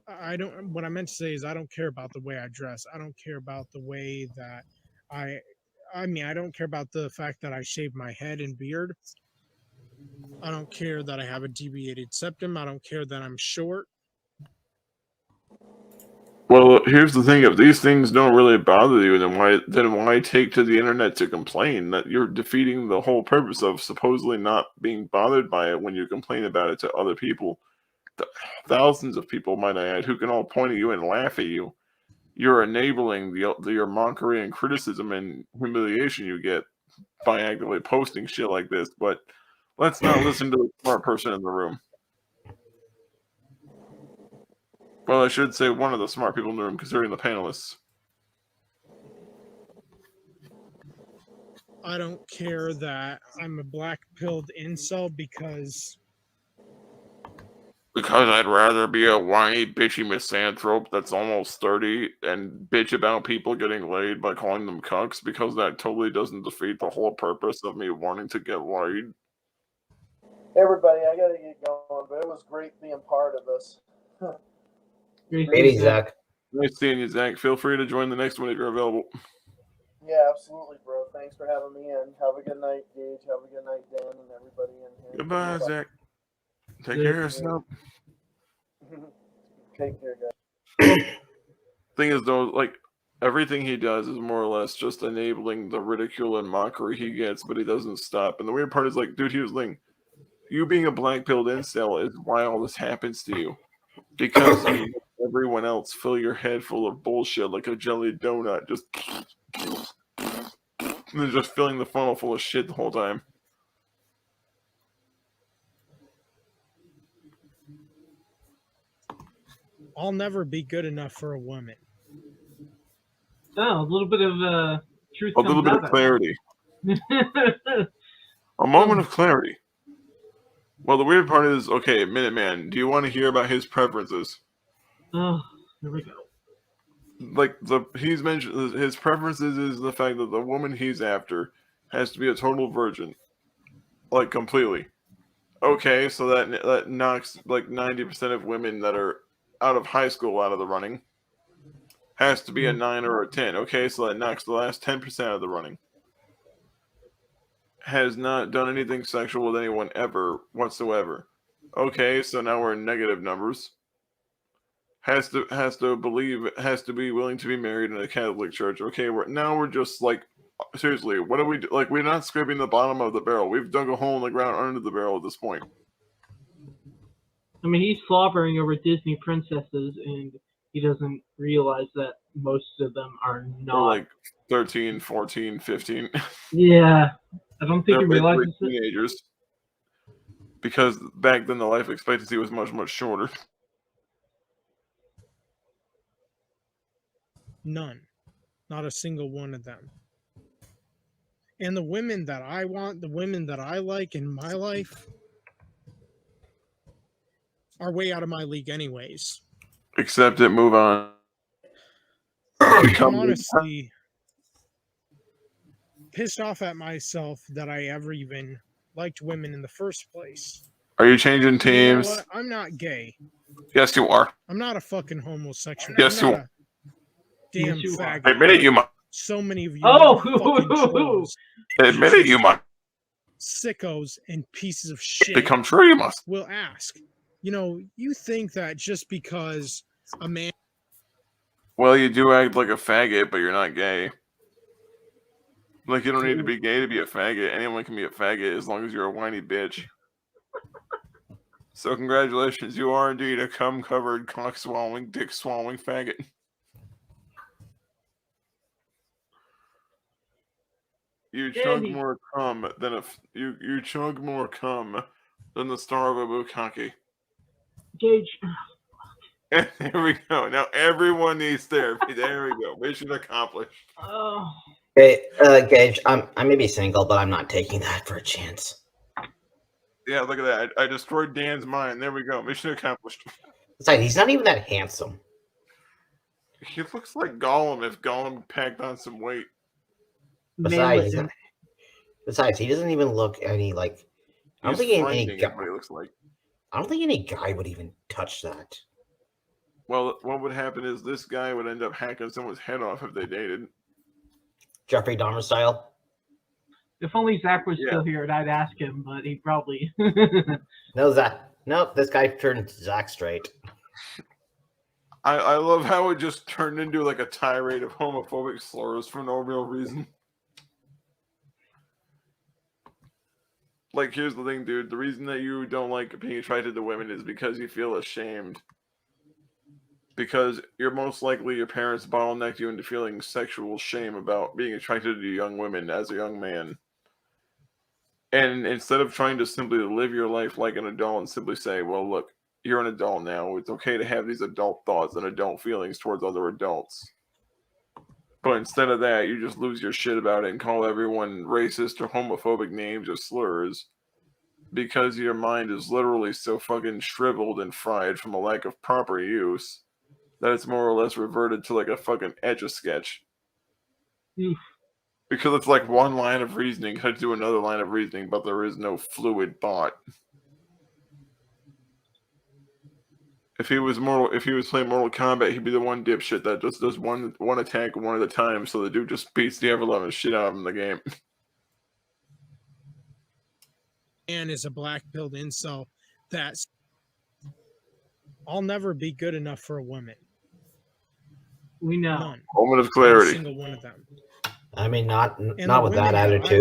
I don't. What I meant to say is I don't care about the way I dress. I don't care about the way that I. I mean, I don't care about the fact that I shave my head and beard. I don't care that I have a deviated septum. I don't care that I'm short. Well, here's the thing: if these things don't really bother you, then why take to the internet to complain? That you're defeating the whole purpose of supposedly not being bothered by it when you complain about it to other people. Thousands of people, might I add, who can all point at you and laugh at you. You're enabling your mockery and criticism and humiliation you get by actively posting shit like this. But let's not listen to the smart person in the room. Well, I should say one of the smart people in the room, considering the panelists. I don't care that I'm a black pilled incel because I'd rather be a whiny, bitchy misanthrope that's almost 30 and bitch about people getting laid by calling them cucks, because that totally doesn't defeat the whole purpose of me wanting to get laid. Hey everybody, I gotta get going, but it was great being part of this. Maybe, Zach. Nice seeing you, Zach. Feel free to join the next one if you're available. Yeah, absolutely, bro. Thanks for having me in. Have a good night, Gage. Have a good night, Dan, and everybody in here. Goodbye, Zach. Take care of yourself. Take care, guys. Thing is, though, like, everything he does is more or less just enabling the ridicule and mockery he gets, but he doesn't stop. And the weird part is, like, dude, here's the thing. You being a black-pilled incel is why all this happens to you. Because you make everyone else fill your head full of bullshit like a jelly donut, just and then just filling the funnel full of shit the whole time. I'll never be good enough for a woman. Oh, a little bit of truth. A little bit of clarity. A moment of clarity. Well, the weird part is, okay, Minuteman, do you want to hear about his preferences? Oh, here we go. Like, he's mentioned his preferences is the fact that the woman he's after has to be a total virgin. Like, completely. Okay, so that knocks like 90% of women that are out of high school out of the running. Has to be a 9 or a 10. Okay, so that knocks the last 10% out of the running. Has not done anything sexual with anyone ever whatsoever. Okay, so now we're in negative numbers. Has to be willing to be married in a Catholic church. Okay, we're just like, seriously, what do we do? Like, we're not scraping the bottom of the barrel. We've dug a hole in the ground under the barrel at this point. I mean, he's slobbering over Disney princesses, and he doesn't realize that most of them are not. They're like 13, 14, 15. Yeah, I don't think he realizes it. Teenagers. Because back then the life expectancy was much, much shorter. None. Not a single one of them. And the women that I want, the women that I like in my life, are way out of my league anyways. Accept it, move on. I'm honestly pissed off at myself that I ever even liked women in the first place. Are you changing teams? You know what? I'm not gay. Yes, you are. I'm not a fucking homosexual. Yes, you are. Damn faggot. Admit it, you might. So many of you fucking trolls, admit it, you might. sickos and pieces of shit Become true, you must. will ask. You know, you think that just because a man... Well, you do act like a faggot, but you're not gay. Like, you don't need to be gay to be a faggot. Anyone can be a faggot as long as you're a whiny bitch. So congratulations, you are indeed a cum-covered, cock-swallowing, dick-swallowing faggot. You chug more cum than you chug more cum than the star of a bukkake. Gage. And there we go. Now everyone needs therapy. There we go. Mission accomplished. Oh. Hey, Gage, I may be single, but I'm not taking that for a chance. Yeah, look at that. I destroyed Dan's mind. There we go. Mission accomplished. Besides, he's not even that handsome. He looks like Gollum if Gollum packed on some weight. Besides, he doesn't even look any like. I don't think any guy. What he looks like. I don't think any guy would even touch that. Well, what would happen is this guy would end up hacking someone's head off if they dated. Jeffrey Dahmer style. If only Zach was Yeah. still here, I'd ask him, but he probably. No, Zach. Nope, this guy turned Zach straight. I love how it just turned into like a tirade of homophobic slurs for no real reason. Like, here's the thing, dude. The reason that you don't like being attracted to women is because you feel ashamed. Because you're most likely your parents bottlenecked you into feeling sexual shame about being attracted to young women as a young man. And instead of trying to simply live your life like an adult and simply say, well, look, you're an adult now. It's okay to have these adult thoughts and adult feelings towards other adults. But instead of that, you just lose your shit about it and call everyone racist or homophobic names or slurs because your mind is literally so fucking shriveled and fried from a lack of proper use that it's more or less reverted to like a fucking Etch-a-Sketch. Oof. Because it's like one line of reasoning cut to another line of reasoning, but there is no fluid thought. If he was playing Mortal Kombat, he'd be the one dipshit that just does one attack one at a time, so the dude just beats the ever-loving shit out of him in the game. And is a black-pilled incel that's I'll never be good enough for a woman. We know. None. Moment of Not a clarity. single one of them. I mean, not the with that women that attitude.